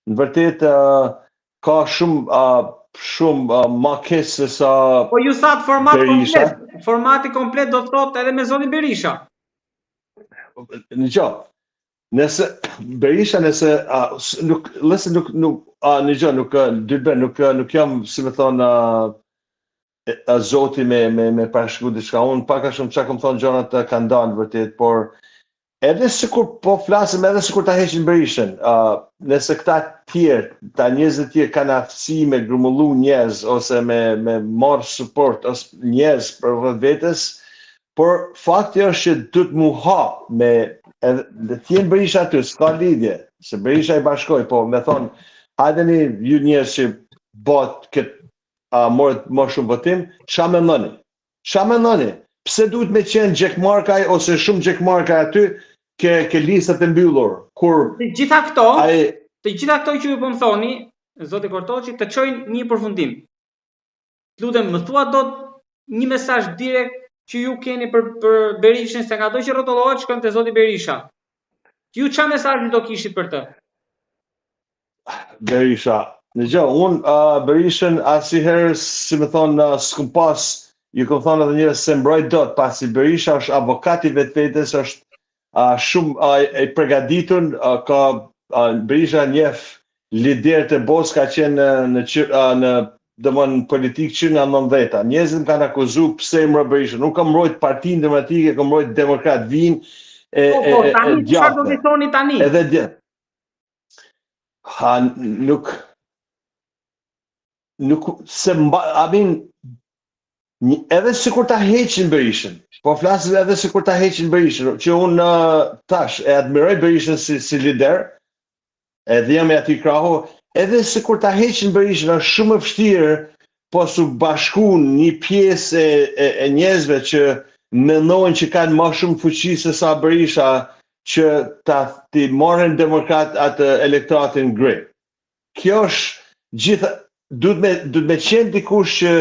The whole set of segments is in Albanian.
në vërtet ka shumë makes se sa Po ju thatë format Berisha. komplet. Formati komplet do të thotë edhe me zonin Berisha. Në gjë. Nëse Berisha nuk jam, si më thon, zoti me parashkru diçka. Unë pak a shumë çka kam thonë gjonat kanë dalë vërtet, por edhe sikur po flasim, edhe sikur ta heqin Berishën, nëse këta tjerë, ta njerëzit tjerë kanë aftësi me grumullu njerëz ose me marr support ose njerëz për vetes, por fakti është që duhet mu hap me edhe t'jen Berisha aty, s'ka lidhje, se Berisha i bashkoj, po me thonë, hajdeni ju njerëz që bot këtë morët më shumë votim, qa me mëni? Qa me mëni? Pse duhet me qenë gjekmarkaj ose shumë gjekmarkaj aty ke listat e mbyllur? Kur Të gjitha këto që ju po më thoni, zoti Kortoçi, të çojnë një përfundim. Lutem, më thua dot një mesazh direkt që ju keni për Berishën, se nga do që rrotullohet shkon te zoti Berisha. Ju ç'a mesazhi do kishit për të? Berisha, në gjë, unë Berishën asnjëherë, si më thonë, s'kum pas, ju kom thonë edhe njerëz se mbroj dot, pasi Berisha është avokat i vetvetes, është shumë i përgatitur, ka Berisha njeh liderët e botës, ka qenë në domon politik që nga 90-ta. Njerëzit më kanë akuzuar pse mbroj Berishën. Nuk kam mbrojt Partinë Demokratike, kam mbrojt Demokrat Vin tani çfarë do të thoni tani? Edhe edhe sikur ta heqin Berishën, po flasim edhe sikur ta heqin Berishën, që unë tash e admiroj Berishën si lider, edhe jam e ati krahu, edhe sikur ta heqin Berishën është shumë e vështirë, po su bashku një pjesë e njerëzve që mendojnë që kanë më shumë fuqi se sa Berisha, që ti marrin demokrat atë elektoratin gri. Kjo është gjitha, duhet me qenë dikush që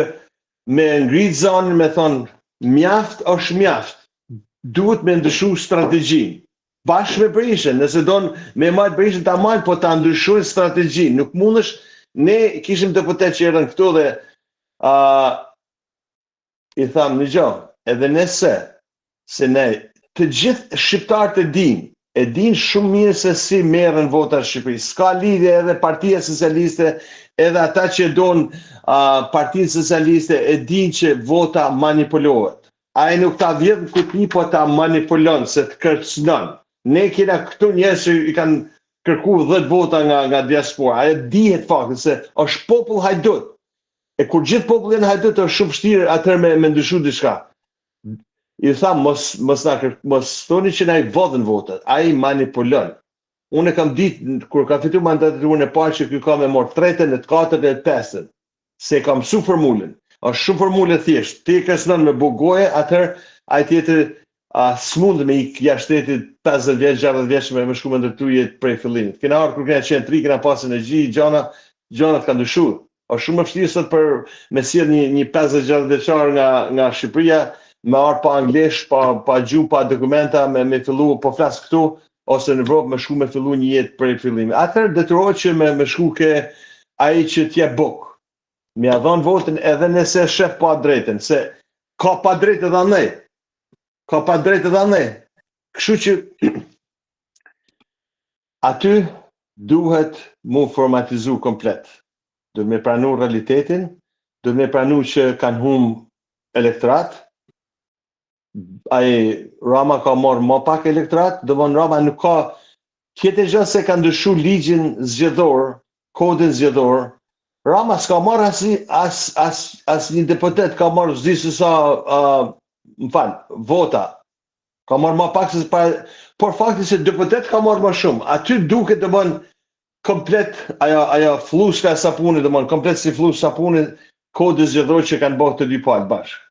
me ngrit zonën, me thonë, mjaft është mjaft. Duhet me ndryshu strategjin. Bashkë me Berishën, nëse donë me majtë Berishën ta majtë, po ta ndryshojnë strategjin. Nuk mundesh, ne kishim deputet që erën këtu dhe i thamë në gjo, edhe nëse, se ne, të gjithë shqiptarët e din shumë mirë se si merren vota në Shqipëri. S'ka lidhje edhe Partia Socialiste, edhe ata që donë Partinë Socialiste e din që vota manipulohet. Ai nuk ta vjedh në kutni, po ta manipulon, se të kërcënon. Ne kena këtu njerëz që i kanë kërku 10 vota nga diaspora. Ai dihet fakti se është popull hajdut. E kur gjithë populli janë hajdut, është shumë vështirë atëherë me ndryshu diçka. I tham, mos thoni që na i vodhen votat, ai manipulon. Unë kam ditë, kur ka fitu mandaturën e parë, që ky ka me morë 3-ën, 4-ën e 5-ën, se kam su formulën. Është shumë formulë thjesht. Ti kërcënon me bugoje, atëherë ai tjetër s'mund me ik jashtë shtetit 50 vjeç, 60 vjeç me shku me ndërtu jetë prej fillimit. Kena ardhur kur kena qenë 3, kena pas energji, gjonat kanë ndryshuar. Është shumë e vështirë sot për me sjell një 50-60 vjeçar nga Shqipëria, me ardhur pa anglisht, pa gjuhë, pa dokumenta, me fillu po flas këtu ose në Evropë, me shku me fillu një jetë prej fillimit. Atëherë detyrohet që me shku ke ai që t'jep buk. Mja dhon votën edhe nëse shef pa drejtën, se ka pa drejtë edhe ne. Ka pa drejtë edhe ne. Kështu që aty duhet mu formatizu komplet. Duhet me pranu realitetin, duhet me pranu që kanë humbë elektorat. Ai Rama ka marrë më pak elektorat, domthon Rama nuk ka tjetër gjë se ka ndryshu ligjin zgjedhor, kodin zgjedhor. Rama s'ka marrë as një deputet, ka marrë s'di se sa vota. Ka marrë më pak se por fakti se deputet ka marrë më shumë. Aty duket domthon komplet ajo fluska e sapunit, domthon komplet si flus sapuni, kodi zgjedhor që kanë bërë të dy palë bashkë.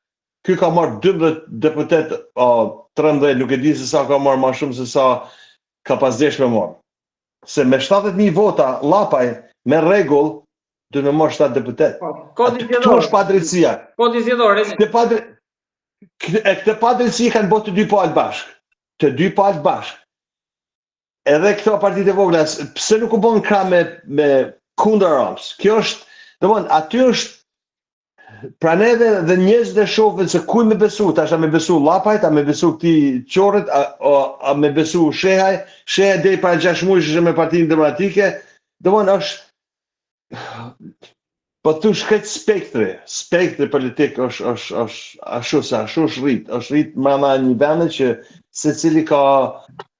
Ky ka marrë 12 deputet, 13, nuk e di se sa ka marrë më shumë se sa ka pas desh me marrë. Se me 70.000 vota, lapaj, me rregull, du me marrë 7 deputet. Këtu është padrejtësia. Kodi zgjedhor, këtë padrejtësi kanë bërë të dy palë bashkë. Të dy palë bashkë. edhe këto partitë e vogla, pse nuk u bën krah me kundër Rams? Kjo është, domthon, aty është pra neve dhe njerëzit e shohin se kuj me besu, tash a me besu Llapajt, a me besu këtij Qorrit, a me besu Shehaj deri para 6 muajsh është me Partinë Demokratike. Domthon është po thosh këtë spektri politik është ashtu është rrit brenda një vendi që secili ka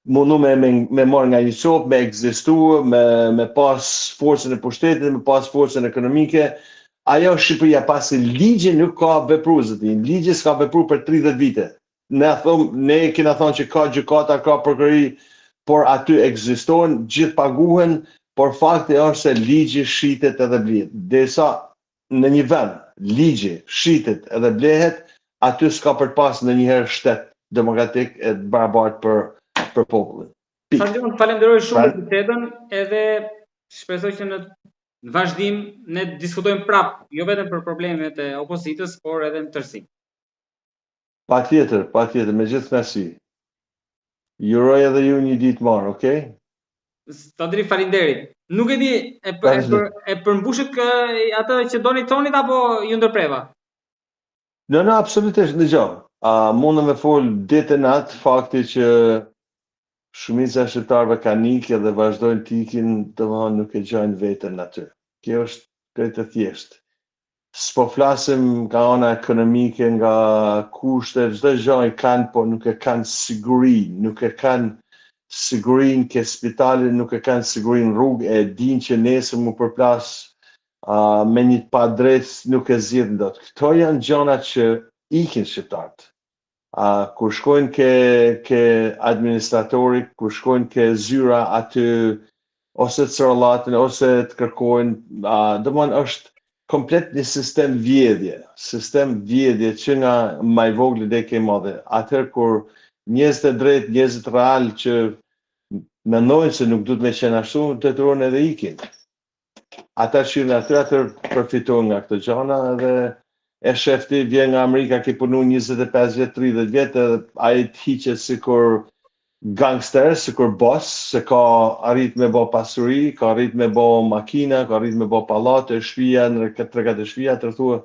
mundu me marrë nga një copë, me ekzistu, me pas forcën e pushtetit, me pas forcën ekonomike. Ajo Shqipëria pasi ligji nuk ka vepru zëtin, ligji s'ka vepru për 30 vite. Ne kena thonë që ka gjykata, ka prokurori, por aty ekzistojnë, gjithë paguhen, por fakti është se ligji shitet edhe blihet. Derisa në një vend, ligji shitet edhe blehet, aty s'ka për pas në njëherë shtet demokratik e barabartë për popullin. Falenderoj shumë për bisedën, edhe shpresoj që në vazhdim ne diskutojmë prapë, jo vetëm për problemet e opozitës, por edhe në tërësi. Patjetër, me gjithë kënaqësi. Juroj edhe ju një ditë marë, okay? Tandri, faleminderit. Nuk e di, e përmbushët atë që doni thonit apo ju ndërpreva? No, absolutisht, dëgjoj. Mundem me fol ditë e natë, fakti që shumica e shqiptarëve kanë ikë dhe vazhdojnë të ikin, domethënë nuk e gjajnë veten aty. Kjo është krejt e thjeshtë. S'po flasim nga ana ekonomike, nga kushte, çdo gjë e kanë, po nuk e kanë sigurinë, nuk e kanë sigurinë ke spitali, nuk e kanë sigurinë rrugë, e din që nesër mu përplas me një padrejt nuk e zgjidhin dot. Këto janë gjëra që ikin shqiptarët. Kur shkojnë ke administratori, kur shkojnë ke zyra aty, ose të sërlatin, ose të kërkojnë, domethënë është komplet një sistem vjedhje që nga më i vogël deri ke madhe. Atëherë kur njerëzit e drejtë, njerëzit real që mendojnë se nuk duhet me qenë ashtu, detyrohen edhe ikin. Ata shirën aty përfitojnë nga këto gjëra edhe e shefti vjen nga Amerika, ke punu 25 vjet, 30 vjet, edhe ai të hiqet sikur gangster, sikur boss, se ka arrit me bë pasuri, ka arrit me bë makina, ka arrit me bë pallate, shtëpia, në 3-4 shtëpia, të thua,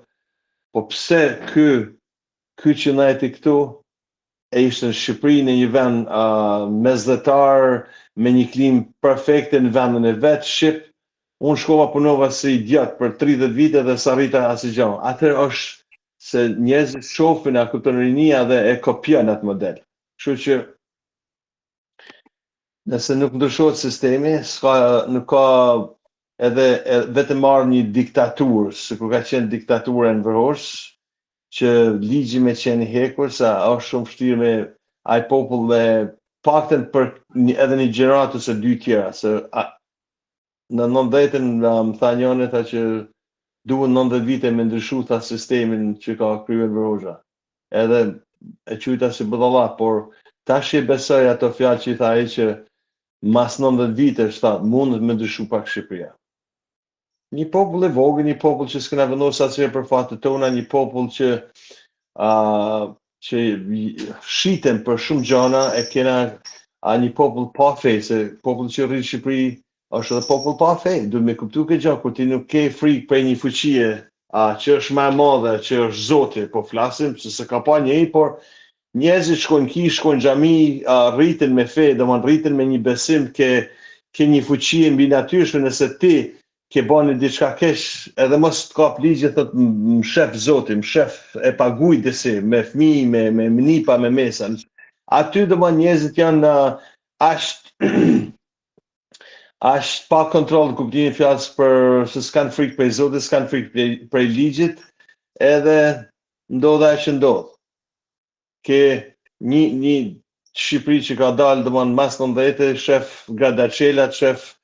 po pse ky që ndajti këtu e ishte në Shqipëri, në një vend mesdhetar, me një klimë perfekte në vendin e vet, shqip, unë shkova punova si idiot për 30 vite dhe s'arrita asgjë. Atëherë është se njerëzit shohin a kupton rinia dhe e kopjon atë model. Kështu që nëse nuk ndryshohet sistemi, nuk ka edhe vetëm marrë një diktaturë, sikur ka qenë diktatura në Vërhosh, që ligji me qenë hekur, sa është shumë vështirë me ai popull dhe paktën për edhe një gjeneratë ose dy tjera, se në 90-ën më tha njëri tha që duhen 90 vite me ndryshu tha sistemin që ka kryer Vërhosha. Edhe e quajta si budalla, por tash e besoj ato fjalë që i tha ai që mas 90 vitesh tha mundet me ndryshu pak Shqipëria. Një popull i vogël, një popull që s'kena vendosur asgjë për fatet tona, një popull që shiten për shumë gjëra, e kena një popull pa fe, se popull që rrit në Shqipëri është edhe popull pa fe. Duhet me kuptu këtë gjë, kur ti nuk ke frikë për një fuqie që është më e madhe, që është Zoti, po flasim se s'ka pa njëri, por njerëzit shkojnë kish, shkojnë xhami, rriten me fe, domethënë rriten me një besim ke një fuqi mbi natyrshme, nëse ti ke bani diçka keq, edhe mos të kap ligje, thot më shef Zoti, më shef e paguaj disi me fëmijë, me nipa, me mesa. Aty domethënë njerëzit janë ashtë pa kontrol në kuptimin e fjalës për se s'kan frikë prej Zotit, s'kan frikë prej ligjit, edhe ndodh ajo që ndodh. Ke një Shqipëri që ka dalë domethënë mas 90, shef Gradaçelat, shef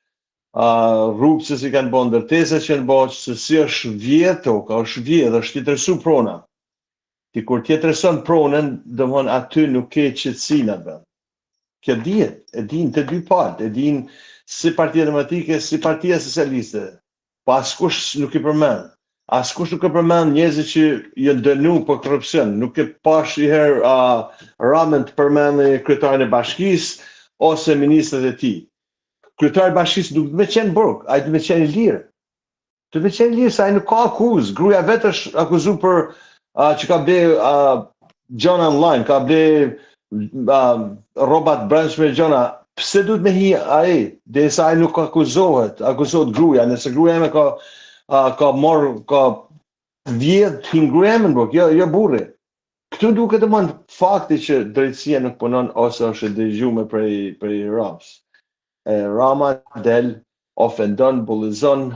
rrugë që si kanë bërë ndërtesa që janë bërë, se si është vjedh toka, është tjetërsu prona. Ti kur tjetërson pronën, domethënë aty nuk ke qetësinë atë. Kjo dihet, e din të dy palët, e din si Partia Demokratike, si Partia Socialiste. Po askush nuk i përmend. Askush nuk e përmend njerëzit që janë dënu për korrupsion. Nuk e pash i herë Ramën të përmendë kryetarin e bashkisë, ose ministrat e tij. Kryetari i bashkisë nuk do të qenë burg, ai do të qenë i lirë. Do të qenë i lirë, sa ai nuk ka akuzë. Gruaja vetë është akuzuar për që ka ble gjona online, ka ble rroba të brendshme gjona. Pse duhet me hi ai? Derisa ai nuk akuzohet gruaja, nëse gruaja ime ka vjedh hingruemen burg, jo burri. Këtu duket domon fakti që drejtësia nuk punon ose është dëgjuar prej Ramës. Rama del, ofendon, bullizon,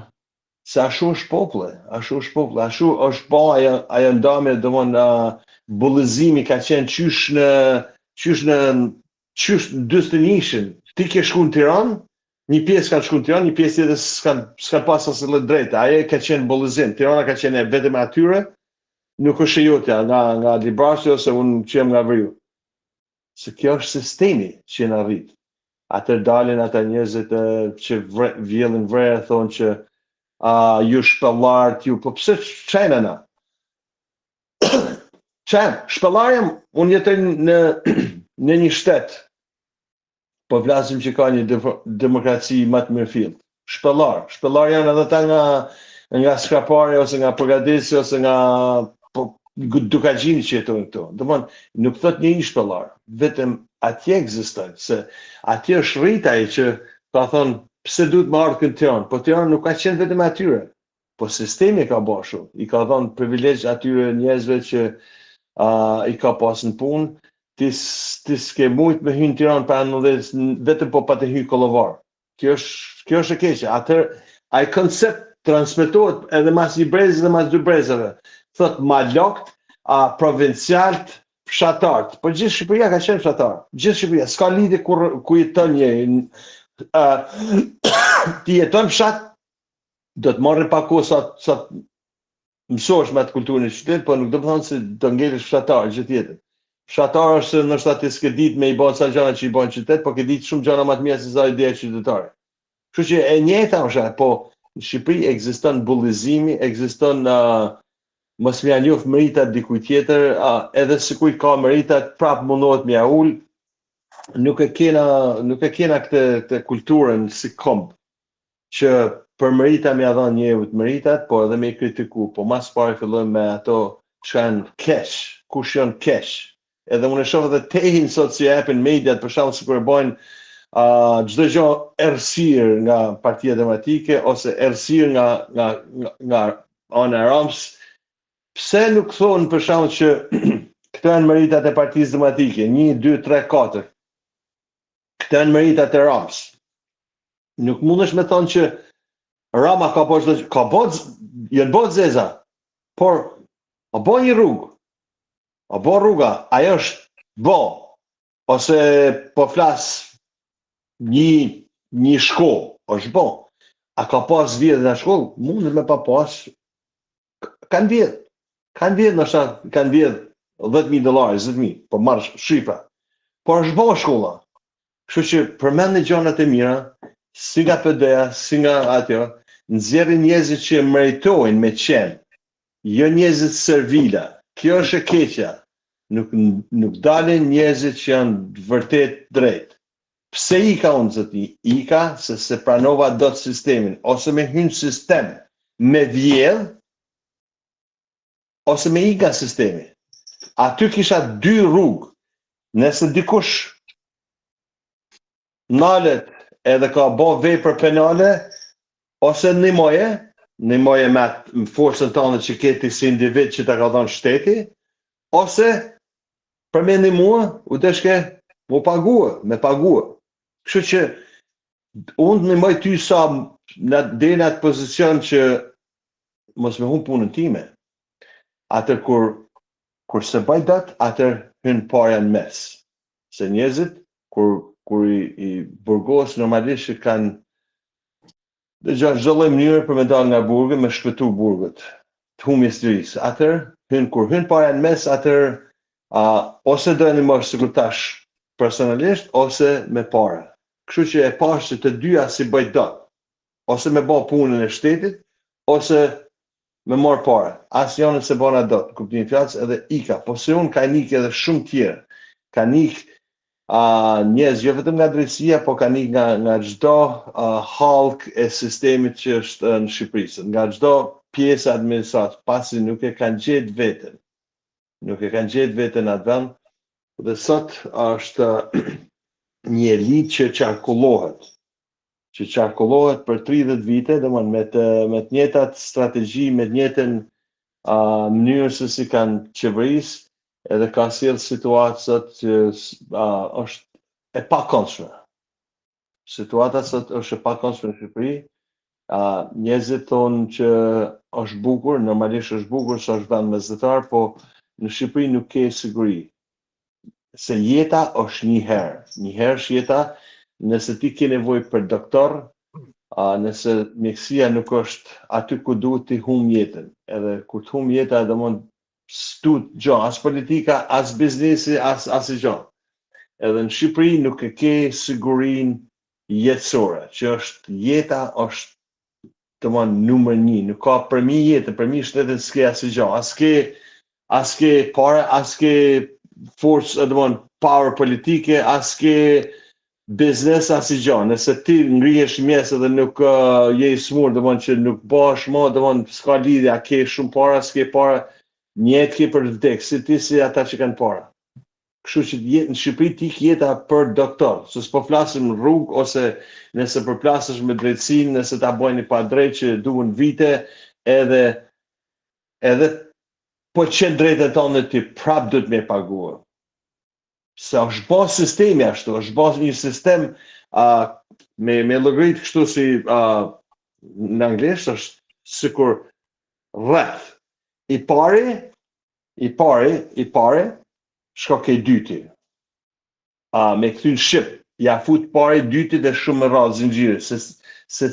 se ashtu është populli, ashtu është pa ajo ndamje, domon bullizimi ka qenë qysh në 41. Ti ke shku në Tiranë, një pjesë kanë shku në Tiranë, një pjesë tjetër s'kan pas asnjë lloj drejte. Ajo ka qenë bullizim. Tirana ka qenë vetëm atyre, nuk është jotja nga Librasi ose unë që jam nga Vriu. Se kjo është sistemi që në rrit. Atër dalin ata njerëzit që vjellin vrejë, thonë që ju shpellarët, ju, po pse qenë na? Qenë, shpellarjem, unë jetoj në një shtet, po vlasim që ka një demokraci më të mirëfillt. Shpellar janë edhe ta nga skrapari, ose nga përgatitësi, ose nga dukagjini që jetojnë këto. Domthon, nuk thot një i shpellar, vetëm atje ekziston, se atje është rritaj që ka thonë pse duhet më ardhë kënë Tiranë, po Tirana nuk ka qenë vetëm atyre, po sistemi ka bëshu, i ka thonë privilegj atyre njerëzve që i ka pasë në punë, ti s'ke mujt me hynë Tiranë pa vetëm po pa të hynë Kollovar. Kjo është e keqe. Atër, ai koncept transmetohet edhe mas një brezi dhe mas dy brezave. Thot ma lokt, provincialt, fshatarët. Po gjithë Shqipëria ka qenë fshatar. Gjithë Shqipëria. S'ka lidhje ku jeton një. Ti jeton fshat, do të marrë pa kohë sa mësosh me atë kulturën e qytetit, po nuk do të thonë se do ngelesh fshatar gjithë tjetër. Fshatar është nështë ti s'ke ditë me i bën sa gjana që i bën qytet, po ke ditë shumë gjana më të mira se sa ideja qytetare. Kështu që e njëjta është, po në Shqipëri ekziston bullizimi, ekziston mos më janë njoft meritat dikujt tjetër, edhe sikur ka meritat prap mundohet me ja ul. Nuk e kena këtë kulturën si komb që për merita me ja dhënë njëut meritat, po edhe me i kritiku, po mas pari fillojmë me ato që janë keq, kush janë keq. Edhe unë e shoh edhe tehin sot si japin mediat, për shembull sikur e bojnë çdo gjë errësirë nga Partia Demokratike ose errësirë nga ana e Ramës. Pse nuk thonë për shembull që këto janë meritat e Partisë Demokratike, 1, 2, 3, 4. Këto janë meritat e Ramës. Nuk mundesh me thonë që Rama ka janë bërë zeza, por a bën një rrugë. A bo rruga, ajo është bo, ose po flas një shkollë, është bo. A ka pas vjedhë në shkollë? Mundet me pa pas. Kanë vjedhë, nështë kanë vjedhë $10,000, $20,000, po marrë shqipa. Por është bo shkolla. Kështu që përmend gjonat e mira, si nga PD-ja, si nga atjo, nxjerrin njerëzit që meritojnë me qenë, jo njerëzit servila. Kjo është e keqja. Nuk dalin njerëzit që janë vërtet drejt. Pse ika unë zëti? Ika se pranova do të sistemin, ose me hynë sistem me vjedh, ose me ika sistemi. Aty kisha 2 rrugë. Nëse dikush nalet edhe ka bo vepër penale, ose në moje me forcën tonë që keti si individ që ta ka dhënë shteti, ose përmendi mua, u deshke me paguë. Kështu që unë në moj ty sa deri në atë pozicion që mos me humbë punën time. Atër kur se baj datë, atër hynë parja në mes. Se njerëzit, kur i burgos normalisht që kanë dhe çdo lloj mënyre për me dalë nga burgu, me shpëtu burgut, të humjes të risë. Atër, kur hynë parja në mes, atër ose do një mërë sikur tash personalisht, ose me para. Kështu që e pash që të dyja si bëjt dot, ose me bë punën e shtetit, ose me marë para. Asë janë se bëna dot, kuptimin fjallës edhe ika, po se unë ka nik edhe shumë tjerë. Ka nik njerëz jo vetëm nga drejtësia, po kanë ikë nga çdo hallk e sistemit që është në Shqipëri, nga çdo pjesë e administratës, pasi nuk e kanë gjetë veten. Nuk e kanë gjetë veten atë vend. Dhe sot është një elit që qarkullohet për 30 vite, domethënë me të njëjtat strategji, me të njëjtën mënyrë se si kanë qeverisë, edhe ka sjell situatë sot që është e pakëndshme. Situata sot është e pakëndshme në Shqipëri. Njerëzit thonë që është bukur, normalisht është bukur, se është vend mesdhetar, po në Shqipëri nuk ke siguri. Se jeta është një herë është jeta, nëse ti ke nevojë për doktor, nëse mjekësia nuk është aty ku duhet ti humb jetën. Edhe kur të humb jeta, domthon stut gjë, as politika, as biznesi, as gjë. Edhe në Shqipëri nuk e ke sigurinë jetësore, që është jeta është domthon numër 1, nuk ka përmi jetën, përmi shtetin s'ke asgjë, as ke parë, as ke forcë, domthon power politike, as ke biznes asgjë. Nëse ti ngrihesh mjes edhe nuk je i smur, domthon që nuk bash më, domthon s'ka lidhje, a ke shumë para, s'ke para, një jetë ke për vdek, si ti si ata që kanë para. Kështu që në Shqipëri ti jeta për doktor, se s'po flasim në rrugë, ose nëse përplasesh me drejtësinë, nëse ta bojnë pa drejt që duhen vite, edhe po qenë drejtët tonë ti prap duhet me paguar. Se është bërë sistemi ashtu, është bërë një sistem me llogarit kështu si në anglisht është sikur rreth. I pari, shko ke dyti. Me këtyn shqip, ja fut pari dyti dhe shumë më radhë zinxhiri, se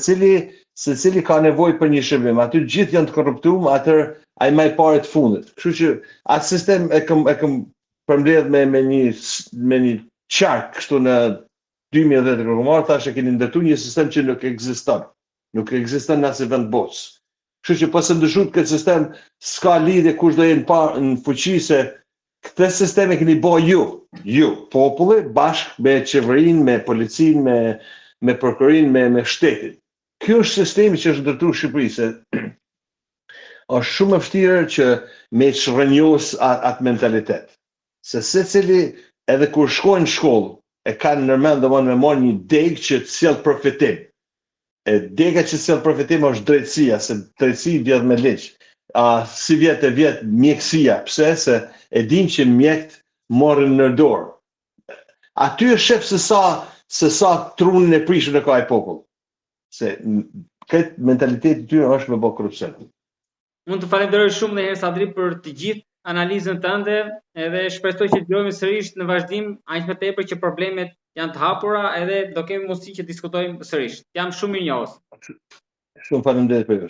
cili ka nevojë për një shërbim, aty gjithë janë të korruptuar, atëherë ai më i pari të fundit. Kështu që atë sistem e kam përmbledh me një qark kështu në 2010 kur marr tash e keni ndërtuar një sistem që nuk ekziston. Nuk ekziston në asnjë vend botë. Kështu që po se ndryshohet këtë sistem, s'ka lidhje kush do jenë në fuqi, se këtë sistem e keni bërë ju, populli, bashkë me qeverinë, me policinë, me prokurorinë, me shtetin. Ky është sistemi që është ndërtuar në Shqipëri, se është shumë e vështirë që me çrrënjos atë mentalitet. Se secili edhe kur shkojnë në shkollë, e kanë nërmend domethënë me marrë një degë që të sjell përfitim. E dega që sjell përfitim është drejtësia, se drejtësia vjen me ligj. Si vjet mjekësia, pse? Se e din që mjekët morën në dorë. Aty është shef se sa trunin e prishur në ka ai popull. Se këtë mentaliteti i tyre është me bë korrupsion. Mund të falenderoj shumë dhe herë Sadri për të gjithë analizën tënde, edhe shpresoj që të dëgjojmë sërish në vazhdim, aq më tepër që problemet janë të hapura, edhe do kemi mundësi që diskutojmë sërish. Jam shumë mirënjohës. Shumë faleminderit për ju.